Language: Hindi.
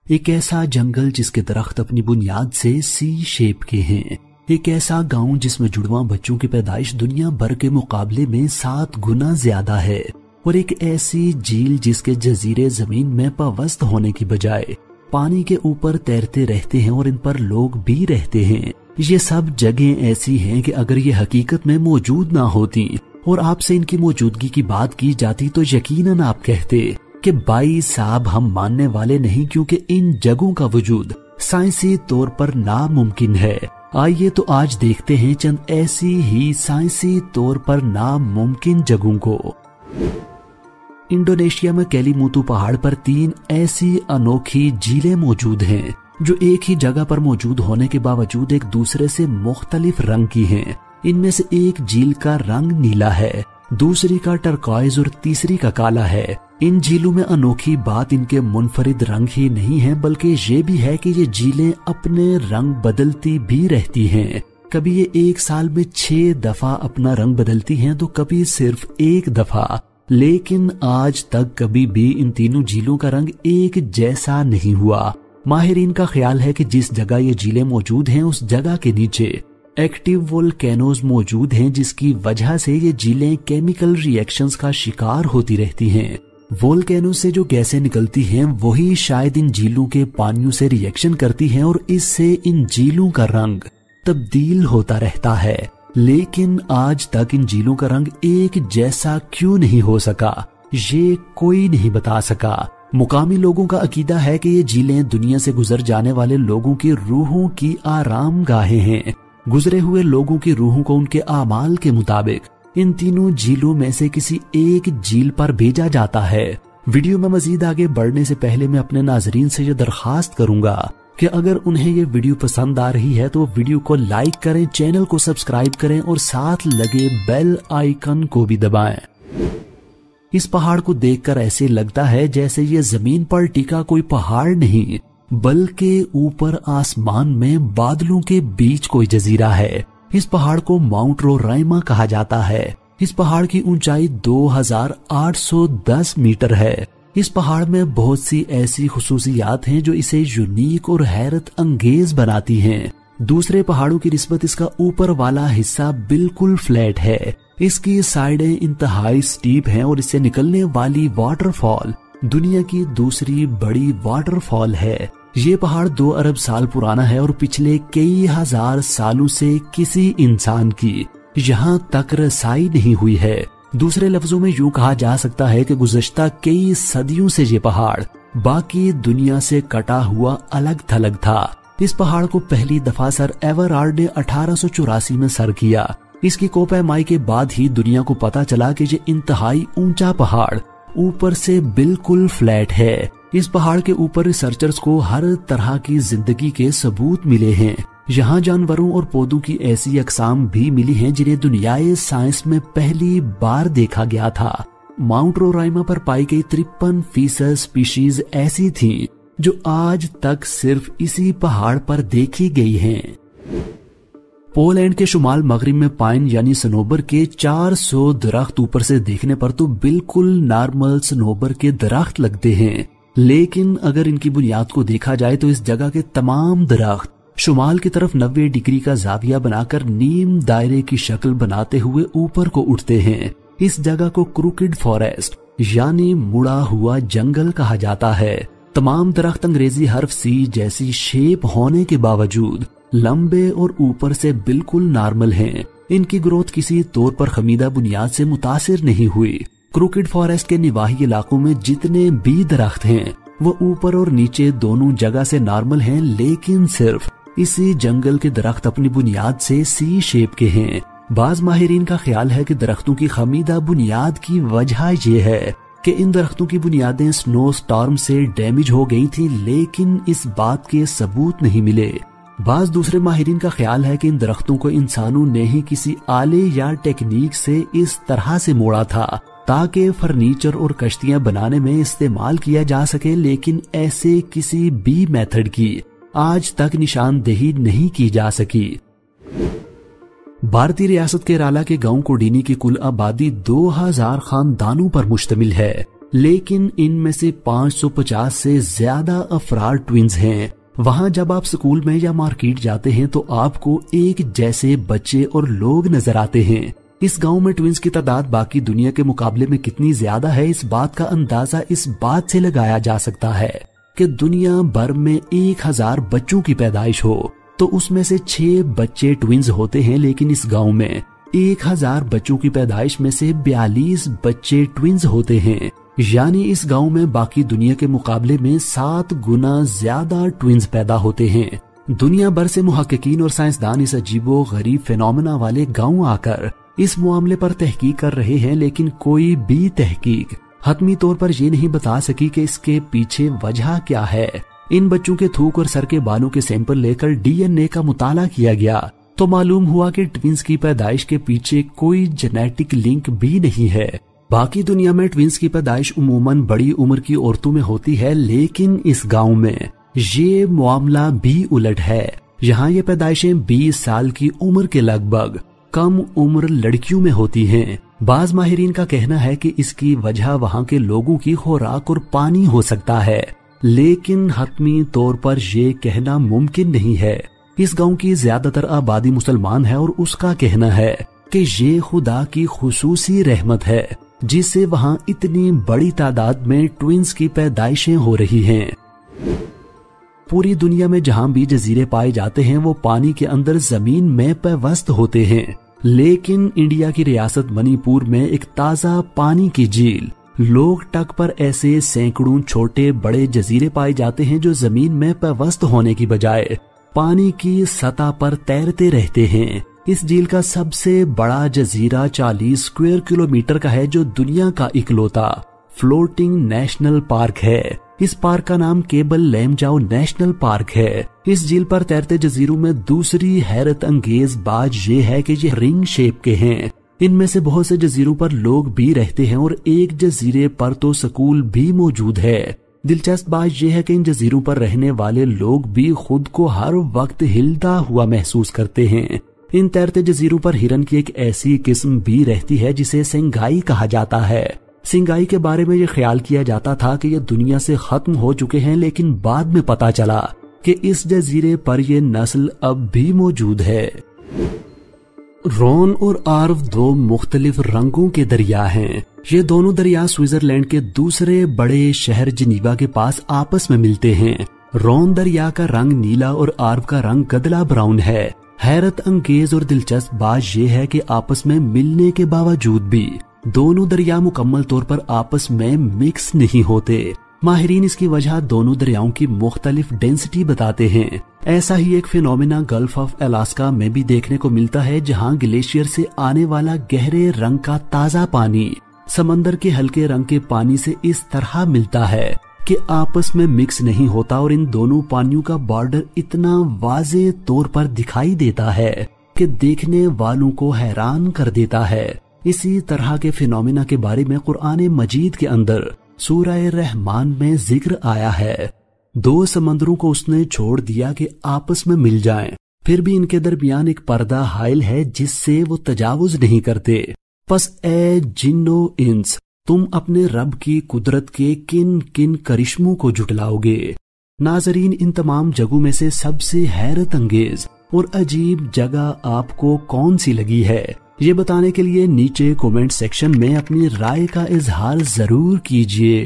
एक ऐसा जंगल जिसके दरख्त अपनी बुनियाद से सी शेप के हैं। एक ऐसा गांव जिसमें जुड़वा बच्चों की पैदाइश दुनिया भर के मुकाबले में 7 गुना ज्यादा है। और एक ऐसी झील जिसके जजीरे जमीन में पवस्त होने की बजाय पानी के ऊपर तैरते रहते हैं और इन पर लोग भी रहते हैं। ये सब जगह ऐसी हैं कि अगर ये हकीकत में मौजूद ना होती और आपसे इनकी मौजूदगी की बात की जाती तो यकीनन आप कहते कि भाई साहब हम मानने वाले नहीं, क्योंकि इन जगहों का वजूद साइंसी तौर पर नामुमकिन है। आइए तो आज देखते हैं चंद ऐसी ही साइंसी तौर पर नामुमकिन जगहों को। इंडोनेशिया में केलीमुतु पहाड़ पर 3 ऐसी अनोखी झीलें मौजूद हैं जो एक ही जगह पर मौजूद होने के बावजूद एक दूसरे से मुख्तलिफ रंग की हैं। इनमें से एक झील का रंग नीला है, दूसरी का टर्कॉइज और तीसरी का काला है। इन झीलों में अनोखी बात इनके मुनफरिद रंग ही नहीं है, बल्कि ये भी है कि ये झीलें अपने रंग बदलती भी रहती हैं। कभी ये एक साल में 6 दफा अपना रंग बदलती हैं तो कभी सिर्फ 1 दफा। लेकिन आज तक कभी भी इन तीनों झीलों का रंग एक जैसा नहीं हुआ। माहिरीन का ख्याल है कि जिस जगह ये झीलें मौजूद हैं उस जगह के नीचे एक्टिव वोल्केनोज मौजूद हैं, जिसकी वजह से ये झीलें केमिकल रिएक्शंस का शिकार होती रहती हैं। वोल्केनोज से जो गैसें निकलती हैं वही शायद इन झीलों के पानियों से रिएक्शन करती हैं और इससे इन झीलों का रंग तब्दील होता रहता है। लेकिन आज तक इन झीलों का रंग एक जैसा क्यों नहीं हो सका, ये कोई नहीं बता सका। मुकामी लोगों का अकीदा है कि ये झीलें दुनिया से गुजर जाने वाले लोगों की रूहों की आराम गाहें हैं। गुजरे हुए लोगों की रूहों को उनके आमाल के मुताबिक इन तीनों झीलों में से किसी एक झील पर भेजा जाता है। वीडियो में मजीद आगे बढ़ने से पहले मैं अपने नाजरीन से ये दरखास्त करूंगा कि अगर उन्हें ये वीडियो पसंद आ रही है तो वीडियो को लाइक करें, चैनल को सब्सक्राइब करें और साथ लगे बेल आइकन को भी दबाएं। इस पहाड़ को देखकर ऐसे लगता है जैसे ये जमीन पर टिका कोई पहाड़ नहीं, बल्कि ऊपर आसमान में बादलों के बीच कोई जजीरा है। इस पहाड़ को माउंट रोराइमा कहा जाता है। इस पहाड़ की ऊंचाई 2810 मीटर है। इस पहाड़ में बहुत सी ऐसी खुसूसियात हैं जो इसे यूनिक और हैरत अंगेज बनाती हैं। दूसरे पहाड़ों की निस्बत इसका ऊपर वाला हिस्सा बिल्कुल फ्लैट है। इसकी साइडें इंतहाई स्टीप हैं और इससे निकलने वाली वाटरफॉल दुनिया की दूसरी बड़ी वाटरफॉल है। ये पहाड़ 2 अरब साल पुराना है और पिछले कई हजार सालों से किसी इंसान की यहाँ तक रसाई नहीं हुई है। दूसरे लफ्जों में यूं कहा जा सकता है कि गुज़श्ता कई सदियों से ये पहाड़ बाकी दुनिया से कटा हुआ अलग थलग था। इस पहाड़ को पहली दफा सर एवरार्ड ने 1884 में सर किया। इसकी कोपैमाई के बाद ही दुनिया को पता चला कि ये इंतहाई ऊंचा पहाड़ ऊपर से बिल्कुल फ्लैट है। इस पहाड़ के ऊपर रिसर्चर्स को हर तरह की जिंदगी के सबूत मिले हैं। यहाँ जानवरों और पौधों की ऐसी अकसाम भी मिली हैं जिन्हें दुनियाए साइंस में पहली बार देखा गया था। माउंट रोराइमा पर पाई गई 53% स्पीशीज ऐसी थी जो आज तक सिर्फ इसी पहाड़ पर देखी गई हैं। पोलैंड के शुमाल मगरिब में पाइन यानी सनोबर के 400 दरख्त ऊपर से देखने पर तो बिल्कुल नॉर्मल सनोबर के दरख्त लगते हैं, लेकिन अगर इनकी बुनियाद को देखा जाए तो इस जगह के तमाम दरख्त शुमाल की तरफ 90 डिग्री का जाविया बनाकर नीम दायरे की शक्ल बनाते हुए ऊपर को उठते हैं। इस जगह को क्रूकेड फॉरेस्ट यानी मुड़ा हुआ जंगल कहा जाता है। तमाम दरख्त अंग्रेजी हर्फ सी जैसी शेप होने के बावजूद लंबे और ऊपर से बिल्कुल नॉर्मल हैं। इनकी ग्रोथ किसी तौर पर खमीदा बुनियाद से मुतासिर नहीं हुई। क्रूकेड फॉरेस्ट के निवाही इलाकों में जितने भी दरख्त हैं वो ऊपर और नीचे दोनों जगह से नॉर्मल हैं, लेकिन सिर्फ इसी जंगल के दरख्त अपनी बुनियाद से सी शेप के हैं। बाज माहिरीन का ख्याल है कि दरख्तों की खमीदा बुनियाद की वजह यह है कि इन दरख्तों की बुनियादें स्नो स्टॉर्म से डैमेज हो गई थी, लेकिन इस बात के सबूत नहीं मिले। बाज दूसरे माहिरीन का ख्याल है कि इन दरख्तों को इंसानों ने ही किसी आले या टेक्निक से इस तरह से मोड़ा था ताकि फर्नीचर और कश्तियां बनाने में इस्तेमाल किया जा सके, लेकिन ऐसे किसी भी मेथड की आज तक निशानदेही नहीं की जा सकी। भारतीय रियासत केरला के गांव कोडीनी की कुल आबादी 2000 खानदानों पर मुश्तमिल है, लेकिन इनमें से 550 से ज्यादा अफराद ट्विंस हैं। वहां जब आप स्कूल में या मार्केट जाते हैं तो आपको एक जैसे बच्चे और लोग नजर आते हैं। इस गांव में ट्विंस की तादाद बाकी दुनिया के मुकाबले में कितनी ज्यादा है, इस बात का अंदाजा इस बात से लगाया जा सकता है कि दुनिया भर में 1000 बच्चों की पैदाइश हो तो उसमें से 6 बच्चे ट्विंस होते हैं, लेकिन इस गांव में 1000 बच्चों की पैदाइश में से 42 बच्चे ट्विंस होते हैं। यानी इस गांव में बाकी दुनिया के मुकाबले में 7 गुना ज्यादा ट्विंस पैदा होते हैं। दुनिया भर से मुहक्किकीन और साइंसदान इस अजीबो गरीब फिनोमेना वाले गांव आकर इस मामले पर तहकीक कर रहे हैं, लेकिन कोई भी तहकीक हतमी तौर पर ये नहीं बता सकी कि इसके पीछे वजह क्या है। इन बच्चों के थूक और सर के बालों के सैंपल लेकर डीएनए का मुताला किया गया तो मालूम हुआ कि ट्विंस की पैदाइश के पीछे कोई जेनेटिक लिंक भी नहीं है। बाकी दुनिया में ट्विंस की पैदाइश उमूमन बड़ी उम्र की औरतों में होती है, लेकिन इस गांव में ये मामला भी उलट है। यहाँ ये पैदाइशें 20 साल की उम्र के लगभग कम उम्र लड़कियों में होती हैं। बाज माहिरीन का कहना है कि इसकी वजह वहाँ के लोगों की खुराक और पानी हो सकता है, लेकिन हतमी तौर पर यह कहना मुमकिन नहीं है। इस गांव की ज्यादातर आबादी मुसलमान है और उसका कहना है कि ये खुदा की खुसूसी रहमत है जिससे वहाँ इतनी बड़ी तादाद में ट्विंस की पैदाइशें हो रही हैं। पूरी दुनिया में जहां भी जजीरे पाए जाते हैं वो पानी के अंदर जमीन में पेवस्त होते हैं, लेकिन इंडिया की रियासत मणिपुर में एक ताजा पानी की झील लोकटक पर ऐसे सैकड़ों छोटे बड़े जजीरे पाए जाते हैं जो जमीन में पेवस्त होने की बजाय पानी की सतह पर तैरते रहते हैं। इस झील का सबसे बड़ा जजीरा 40 स्क्वायर किलोमीटर का है जो दुनिया का इकलौता फ्लोटिंग नेशनल पार्क है। इस पार्क का नाम केबल लेमजाओ नेशनल पार्क है। इस झील पर तैरते जजीरों में दूसरी हैरत अंगेज बात ये है कि ये रिंग शेप के हैं। इनमें से बहुत से जजीरों पर लोग भी रहते हैं और एक जजीरे पर तो स्कूल भी मौजूद है। दिलचस्प बात यह है कि इन जजीरों पर रहने वाले लोग भी खुद को हर वक्त हिलता हुआ महसूस करते हैं। इन तैरते जजीरों पर हिरन की एक ऐसी किस्म भी रहती है जिसे सिंगाई कहा जाता है। सिंगाई के बारे में ये ख्याल किया जाता था कि ये दुनिया से खत्म हो चुके हैं, लेकिन बाद में पता चला कि इस जजीरे पर यह नस्ल अब भी मौजूद है। रोन और आर्व 2 मुख्तलिफ रंगों के दरिया हैं। ये दोनों दरिया स्विट्जरलैंड के दूसरे बड़े शहर जिनीवा के पास आपस में मिलते हैं। रोन दरिया का रंग नीला और आर्व का रंग गदला ब्राउन है। हैरत अंगेज और दिलचस्प बात यह है कि आपस में मिलने के बावजूद भी दोनों दरिया मुकम्मल तौर पर आपस में मिक्स नहीं होते। माहिरीन इसकी वजह दोनों दरियाओं की मुख्तलिफ डेंसिटी बताते हैं। ऐसा ही एक फिनोमेना गल्फ ऑफ अलास्का में भी देखने को मिलता है, जहां ग्लेशियर से आने वाला गहरे रंग का ताजा पानी समंदर के हल्के रंग के पानी से इस तरह मिलता है कि आपस में मिक्स नहीं होता और इन दोनों पानियों का बॉर्डर इतना वाज़े तौर पर दिखाई देता है कि देखने वालों को हैरान कर देता है। इसी तरह के फिनोमेना के बारे में कुरान मजीद के अंदर सूरह रहमान में जिक्र आया है। 2 समंदरों को उसने छोड़ दिया कि आपस में मिल जाएं, फिर भी इनके दरमियान एक पर्दा हाइल है जिससे वो तजावुज नहीं करते। बस ए जिन्नो इंस, तुम अपने रब की कुदरत के किन किन करिश्मों को जुटलाओगे। नाजरीन, इन तमाम जगहों में से सबसे हैरत अंगेज और अजीब जगह आपको कौन सी लगी है, ये बताने के लिए नीचे कमेंट सेक्शन में अपनी राय का इजहार जरूर कीजिए।